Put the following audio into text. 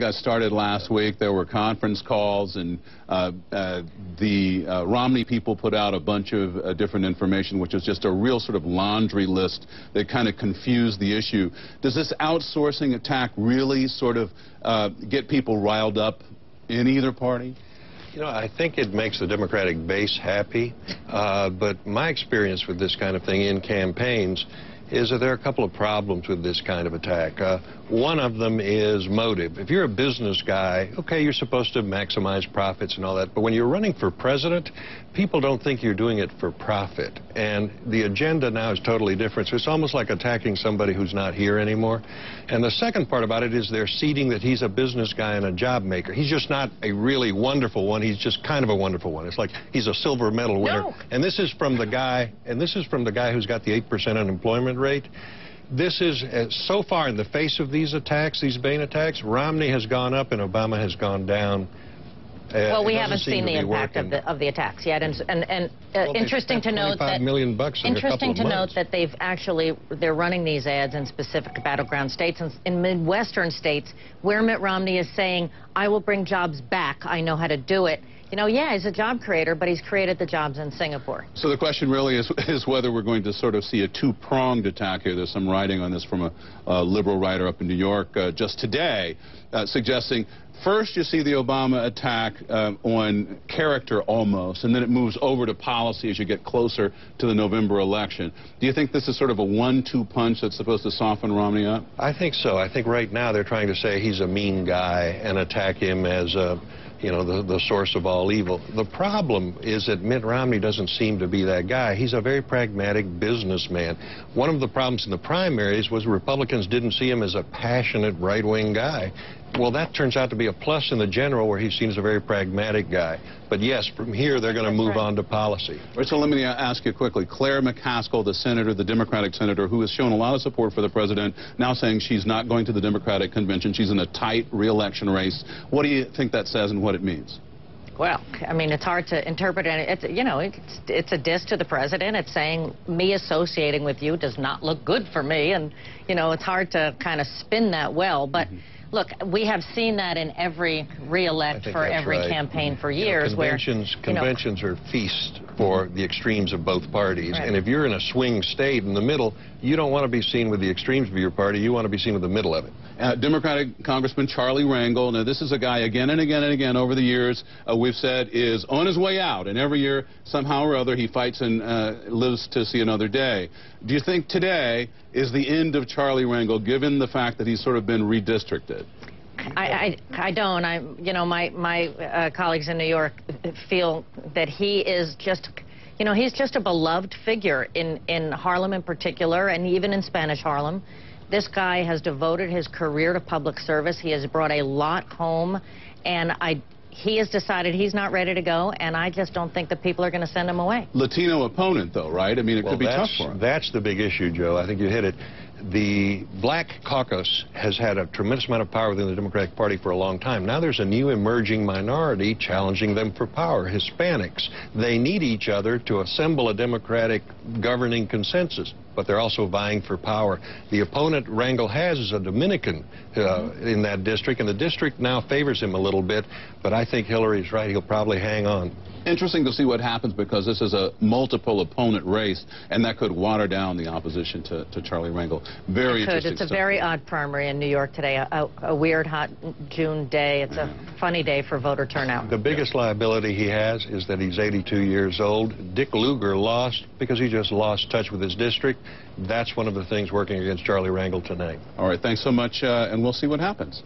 Got started last week. There were conference calls, and the Romney people put out a bunch of different information, which is just a real sort of laundry list that kind of confused the issue. Does this outsourcing attack really sort of get people riled up in either party? You know, I think it makes the Democratic base happy, but my experience with this kind of thing in campaigns is that there are a couple of problems with this kind of attack. One of them is motive. If you're a business guy, okay, you're supposed to maximize profits and all that, but when you're running for president, people don't think you're doing it for profit. And the agenda now is totally different, so it's almost like attacking somebody who's not here anymore. And the second part about it is they're seeding that he's a business guy and a job maker. He's just not a really wonderful one, he's just kind of a wonderful one. It's like he's a silver medal winner. No. And this is from the guy, who's got the 8% unemployment rate. This is, so far in the face of these attacks, these Bain attacks, Romney has gone up and Obama has gone down. Well, we haven't seen the impact of the attacks yet, and well, interesting to note that $25 million in interesting a couple of to note months. that they're running these ads in specific battleground states and in Midwestern states where Mitt Romney is saying, "I will bring jobs back. I know how to do it." You know, yeah, he's a job creator, but he's created the jobs in Singapore. So the question really is whether we're going to sort of see a two-pronged attack here. There's some writing on this from a liberal writer up in New York just today, suggesting first you see the Obama attack on character almost, and then it moves over to policy as you get closer to the November election. Do you think this is sort of a 1-2 punch that's supposed to soften Romney up? I think so. I think right now they're trying to say he's a mean guy and attack him as you know, the source of all evil. The problem is that Mitt Romney doesn't seem to be that guy. He's a very pragmatic businessman. One of the problems in the primaries was Republicans didn't see him as a passionate right-wing guy. Well, that turns out to be a plus in the general, where he's seen as a very pragmatic guy. But yes, from here, they're going to move on to policy. All right, so let me ask you quickly. Claire McCaskill, the senator, the Democratic senator, who has shown a lot of support for the president, now saying she's not going to the Democratic convention. She's in a tight re-election race. What do you think that says and what it means? Well, I mean, it's hard to interpret it. It's, you know, it's a diss to the president. It's saying me associating with you does not look good for me. And, you know, it's hard to kind of spin that well. But look, we have seen that in every re-elect for every campaign for years. Conventions are feast for the extremes of both parties. Right. And if you're in a swing state in the middle, you don't want to be seen with the extremes of your party. You want to be seen with the middle of it. Democratic Congressman Charlie Rangel. Now, this is a guy again and again and again over the years we've said is on his way out. And every year, somehow or other, he fights and lives to see another day. Do you think today is the end of Charlie Rangel, given the fact that he's sort of been redistricted? I don't. You know, my colleagues in New York feel that he is just, you know, he's just a beloved figure in Harlem in particular, and even in Spanish Harlem. This guy has devoted his career to public service. He has brought a lot home, and he has decided he's not ready to go, and I just don't think that people are going to send him away. Latino opponent, though, right? I mean, it could be tough for him. That's the big issue, Joe. I think you hit it. The Black caucus has had a tremendous amount of power within the Democratic Party for a long time. Now there's a new emerging minority challenging them for power, Hispanics. They need each other to assemble a Democratic governing consensus, but they're also vying for power. The opponent Rangel has is a Dominican in that district, and the district now favors him a little bit, but I think Hillary's right. He'll probably hang on. Interesting to see what happens, because this is a multiple opponent race, and that could water down the opposition to Charlie Rangel. Very interesting. It's a very odd primary in New York today, a weird hot June day. It's a funny day for voter turnout. The biggest liability he has is that he's 82 years old. Dick Lugar lost because he just lost touch with his district. That's one of the things working against Charlie Rangel tonight. All right, thanks so much, and we'll see what happens.